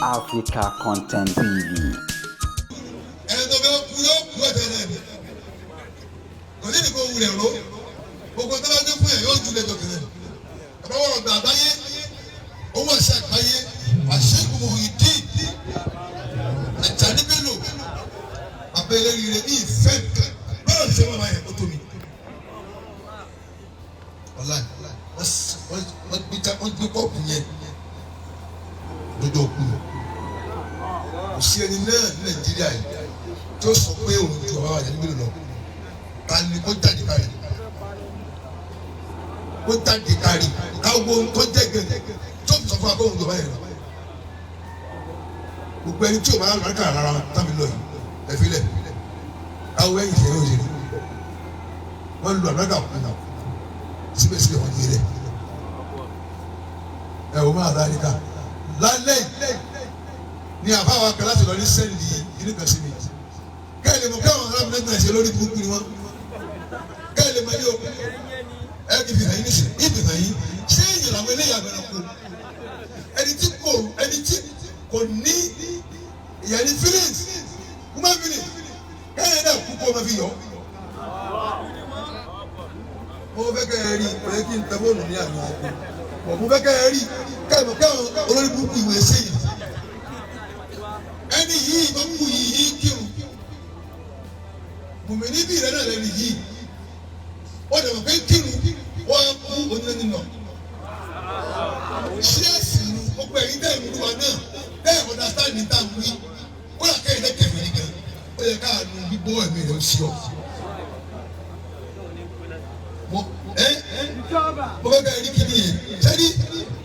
Africa Content TV. Si ẹni náà Nàìjíríà yìí tí ó sọ pé òun ju àwọn àjẹ́ níbí lọ ta ni kó jáde kárí káwọ́ tó jẹ́ gẹ̀ẹ́gẹ́ tó fi sọ fún akóhùn ìjọba yẹn lọ gbogbo ẹni tí o máa ń rákà rárá tábìlì lọ yìí ẹ̀fílẹ̀ káwọ́ ẹ̀yìn ìṣẹ̀lẹ̀ òṣèlú wọ́n lu àbúrákà kùnà síbẹ̀síbẹ̀ wọ́n yé rẹ̀ ẹ̀ wọ́n máa dárí ká lálẹ́ ni àbáwá kan láti lọ ní sẹ́ẹ̀lì inú kan sí mi kẹ́lẹ́ mọ̀ káwọn arábìnrin náà ṣe lórí burúkú ni wọ́n kẹ́lẹ́ mọ̀ ní o ẹ kì í fi hàn yín níṣẹ́ ìfi hàn yín ṣé èyàn làwọn eléyà bẹ̀rẹ̀ kú ẹni tí kò ní ìyẹn ní feelings human feelings kẹ́lẹ́ náà kú kó o máa fi yọ. mo fẹ́ kẹ́ ẹ rí pé kí n tẹ fóònù ní àná ọkọ mo fẹ́ kẹ́ ẹ rí kẹ́lẹ́ mọ̀ káwọn olórí burúkú ìwé sẹ́yìn ẹni yìí tó kú yìí kírun mùmí níbí rẹ náà lẹni yìí wọ́n dẹ̀ mọ̀ pé kírun wọ́n á kú onílẹ̀ nínú ṣé ẹ̀sìn nu gbogbo ẹ̀yin dẹ́ ìlú wa náà bẹ́ẹ̀ understand ní táwọn wí ó yà kẹ́yìn dẹ́ kẹfẹ́ yìí gan ó yẹ káàánú gbígbó ẹ̀mí rẹ̀ ó sí ọ. mo fẹ́ kẹ́ ẹ rí kíní yẹn sẹ́ni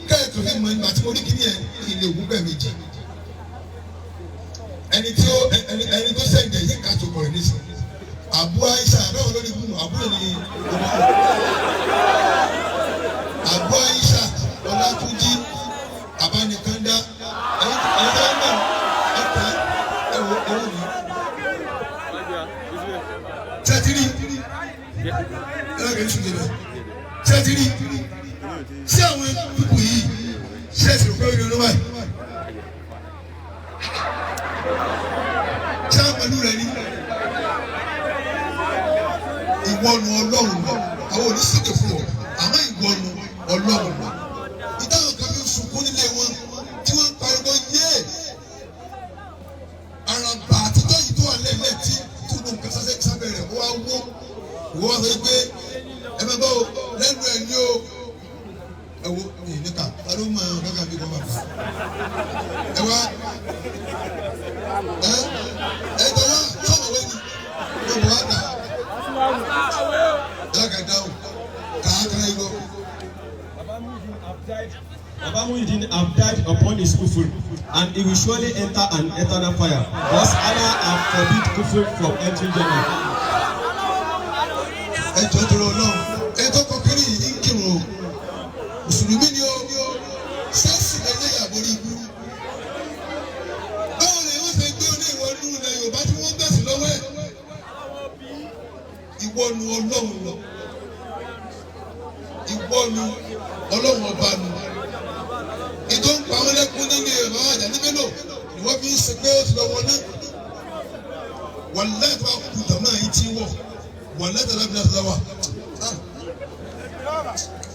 kẹ́yìn tó fi mọ ìgbà tí mo rí kíní yẹn ilé ògùn bẹ́ẹ̀ méjì ẹni tó sẹ́ǹdẹ̀ yìí ká tó kọ̀rọ̀ nísìn Abu Aisha bẹ́ẹ̀ lórí ibùdó àbúrò ní Abu Aisha Ọlátúnjí Abánikanda ẹ̀yin tó ń bọ̀ ẹ̀ka ẹ̀wọ̀ mi tẹ́tìrì ẹ̀rọ ìṣúná rẹ̀ tẹ́tìrì sí àwọn pípù yìí ṣé ẹ̀sìn òkú ẹ̀rọ ló wáyé. Pẹ̀lú rẹ̀ ní ìwọ́nu Ọlọ́run lọ àwọn oníṣègùn fún ọ àmọ́ ìwọ́nu Ọlọ́run lọ ìdáhùn kan fi ń sunkún nílé wọn tí wọ́n ń pariwo yé àràbà àtijọ́ yìí tó wà lẹ́lẹ́ tí tó ló ń kà sábẹ́ rẹ̀ wọ́n á wó ìwọ́n sọ pé ẹ máa bá o lẹ́nu ẹ̀ ní o ẹ wo ní níkà ta ló mọ ẹ lọ́gàá bí wọ́n bá bá ẹ wá ẹ jọ wá sọ̀rọ̀ wẹ́ni ló bọ̀ wá kà ẹ kà dáhùn kà á kà yín lọ. Baba Muyideen have died upon his kufur, and he will surely enter an eternal fire. Thus Allah have forbid kufur from entering Jannah. Ẹ jọ dúró náà ẹ tó kọ kiri yìí ń kírun o mùsùlùmí ni o sẹ́ẹ̀sì lẹ́yìn àbórí ibú. Báwo ni wọ́n ṣe gbé oní ìwọ nínú ilẹ̀ Yorùbá tí wọ́n gbẹ̀sì lọ́wọ́ ẹ̀? Ìwọ́nu Ọlọ́run lọ. Ìwọ́nu Ọlọ́run ọba nu. Ètò ń pa wọn lẹ́kún nínú ẹ̀rọ Àjàní Bello ni wọ́n fi ń ṣe pé ó ti lọ wọná. Wọ́n lẹ́tọ̀ àkùtà náà yìí ti wọ̀. Wọ́n lẹ́tọ̀ lábẹ́ láti lọ́wọ́.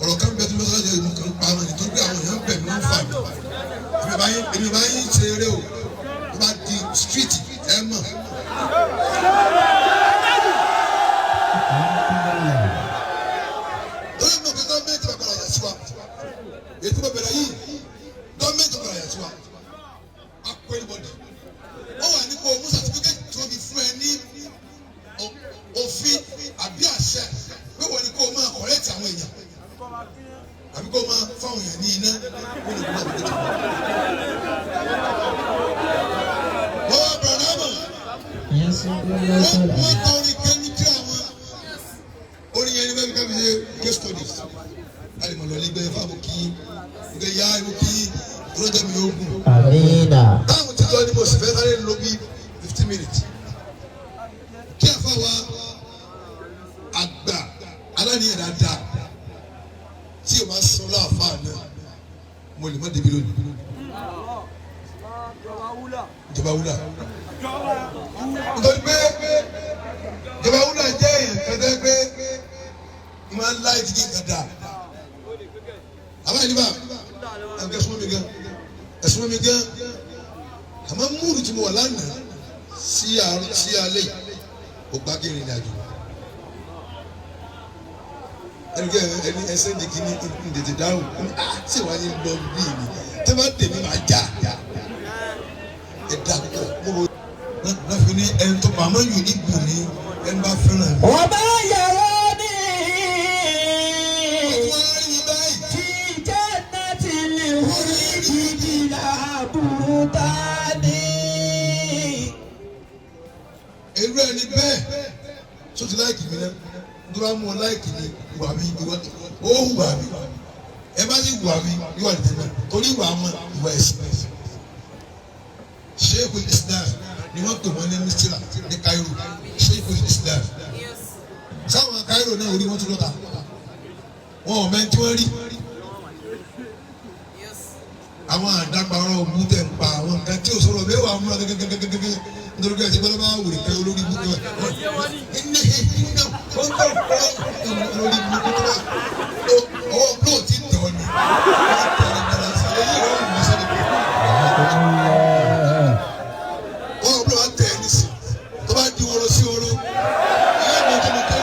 Ọ̀rọ̀ kan bẹ tó bá sọ́jà ìlú kan pa wọn nítorí pé àwọn èèyàn bẹ̀ mí ń fà mí. Èmi bá yín ṣe eré o. Tó bá di street ẹ mọ̀. Lórí mi ò kí gọ́ọ̀mẹ̀ntì bá padà yà sí wa. Ètò bẹ̀rẹ̀ yìí gọ́ọ̀mẹ̀ntì padà yà sí wa. Akọ ẹnibọ̀dì. Wọ́n wà ní kó o mú sàtífíkẹ́tì tó fi fún ẹ ní òfin àbí àṣẹ pé wọ́n ní kó o máa kọ̀rẹ́tì àwọn èèyàn. Àbí kó o máa fáwọn èèyàn ní iná. Wọ́n lè gbọ́dọ̀ tó ti wọ́n. Wọ́n wá bẹ̀rẹ̀ náà mọ̀. Wọ́n kọ orin kẹ́mi tí àwọn orin yẹn ní bẹ́ẹ̀ bí ká fi ṣe case studies. Láti mọ̀ lọ́lé gbé fáwọn kí gbé ya ìwé kí rọ́jà mi yóò gùn. Táwọn ti lọ ní mo sì fẹ́ sáré lọ bí 15 minutes. Kí àfa wa àgbà aláníyàn dáadáa tí o máa sọ láàfáà náà mo lè má débi lónìí. ìjọba wúlà nítorí pé ìjọba wúlà jẹ́ èèyàn kẹtẹ́ pé ìmọ̀ ńlá ìdíje kẹta àbáyé níbà ẹ̀sùn mi gan àmọ́ múlù tí mo wà lánàá sí alẹ́ yìí ó gbá kí ìrìn àjò ẹni ẹsẹ̀ ní kíní tètè dáhùn ṣé wàá ní lọ bí mi tẹ́ bá tèmi máa já ẹ̀dá púpọ̀ mo rò láfi ní ẹni tó màmá yòó ìgbò ní ẹni bá fẹ́ràn mi. wọ́n bá yàrá ní irú ẹni bẹ́ẹ̀ tó ti láìkì mi náà tó bá mú ọ láìkì mi wà mí ó hùwà mí ẹ bá sì wà mí yóò àdìtẹ̀ náà torí ìwà wọn ìwà ẹ̀sìn Sheikhul Islam ni wọ́n pè wọ́n ní Misira ní Cairo Sheikhul Islam sáwọn Cairo náà orí wọn tún lọ́ta wọn ò mẹ́ni tí wọ́n rí àwọn àdàgbà ọ̀rọ̀ ògùn tẹ̀ ń pa àwọn nǹkan tí ò sọ̀rọ̀ bẹ́ẹ̀ wà múra gẹ́gẹ́gẹ́gẹ́ nítorí pé ẹ̀sìn bọ́lá bá wùrì kan olórí ibùkún ẹ̀ olórí ibùkún tó bá ọwọ́ blóò ti tẹ̀ ọ́ ni ọwọ́ blóò á tẹ̀ ẹ́ nísì tó bá di wọ́rọ́ sí oró ìyá mi tó mọ̀ tó.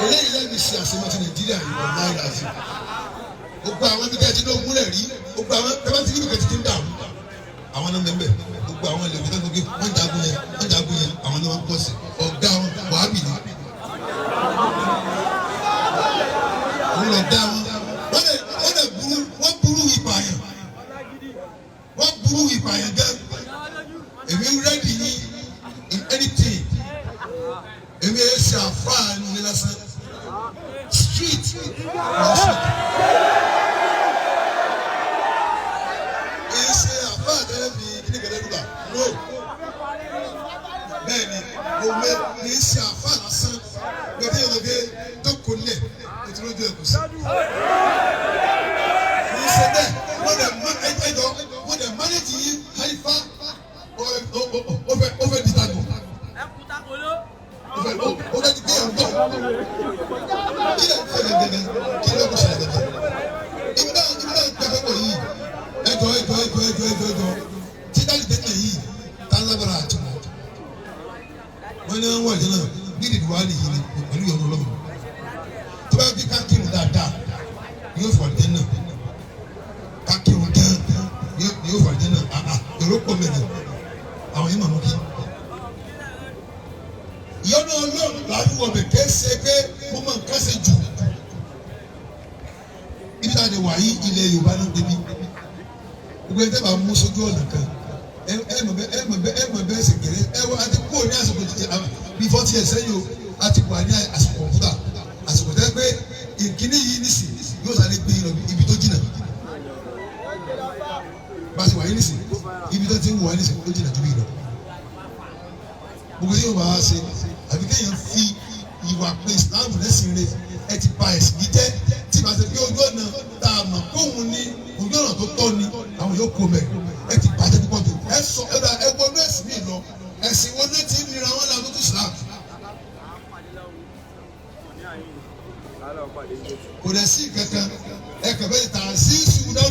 Eléyìí lẹ́bi ṣe àṣemọ́tì Nàìjíríà yìí wọ́n náà yà sí. Gbogbo àwọn ibi kẹ́ẹ̀tì náà gúnlẹ̀ rí gbogbo àwọn tẹ́lẹ̀tì níbi kẹ́ẹ̀tì ń dààmú. Àwọn náà mẹ́mẹ́ gbogbo àwọn ilé ìwé náà gbogbo wọ́n jagun yẹn àwọn náà wọ́n pọ̀ sí. Ọ̀gá wọn wàhábì ni. Àwọn ọ̀gá wọn wọ́n burú ìpààyàn. Wọ́n burú ìpààyàn gan. Èmi rẹ́dì yín in anything. Èmi ẹ̀ ṣe àfáàní ní lásán street lọ́sọ̀. Ẹ̀ ṣe àfáàní ẹ̀mí kíníkẹ̀lẹ́ nígbà no. Bẹ́ẹ̀ni mo ṣe àfáàní lásán gbẹ̀dẹ̀ ìlọ́gẹ́ tó kò lẹ̀ ètò lójú ẹ̀kọ́ sí. Mo ṣe bẹ́ẹ̀ mo dẹ̀ manage yìí Haifa ó fẹ́ dìtàgò. O bẹ di bẹ́ẹ̀ gbọ́ kí lè fẹ́ gẹ́gẹ́ kí lè kó ṣẹlẹ̀ gẹ́gẹ́ ìgbà gbẹ́fẹ́ pọ̀ yìí ẹjọ́ títàlì tẹ́tẹ̀ yìí tá a lágbára àtúmọ̀ wọ́n ní wọ́n wọ̀nyí náà bí ìdìbò wà nìyí ni pẹ̀lú ìyọ̀nù ọlọ́run tó bá fi kákìrù dáadáa yóò fọ̀ àdé náà kákìrù dán yóò fọ̀ àdé náà èrò pọ̀ mẹ́rin àwọn yìí màmú kí. Ìyọ́nú ọlọ́run láti wọ̀ bẹ̀ kẹ́sẹ̀ pé mo máa ń kásẹ̀ jù. Ibi tá a lè wà yí ilẹ̀ Yorùbá náà débi. Gbogbo ẹni tẹ́ bá mú sójú ọ̀nà kan. Ẹ mọ̀ bẹ́ẹ̀ ṣe kéré. Ẹ wọ àti kúrò ní àsìkò bí 40 years sẹ́yìn o. A ti wà ní àsìkò kọ̀ǹpútà. Àsìkò tẹ́ pé ìkíní yìí nísì yóò sáré gbé yín lọ ibi tó jìnnà. Bá a ti wà yín nísì ibi tó ti ń wà nísì tó jìnnà tó bí lọ. Gbogbo yóò máa ṣe àbí kéèyàn fi ìwà pé Islam lẹ́sìn rẹ̀ ẹ ti ba ẹ̀sìn yìí jẹ́ tí ìbá ṣe pé ojú ọ̀nà tá a mọ̀ kóhun ní ojú ọ̀nà tó tọ́ ni àwọn yóò kó mẹ́ ẹ ti bàjẹ́ púpọ̀ tó ẹ sọ ẹ wọnú ẹ̀sìn mi lọ ẹ̀sìn wo ló ti ń nira wọn lábẹ́ tó Islam. Kò dẹ̀ sí kankan ẹ kàn bẹ́ẹ̀ tà sí ìṣubú dáwọ́.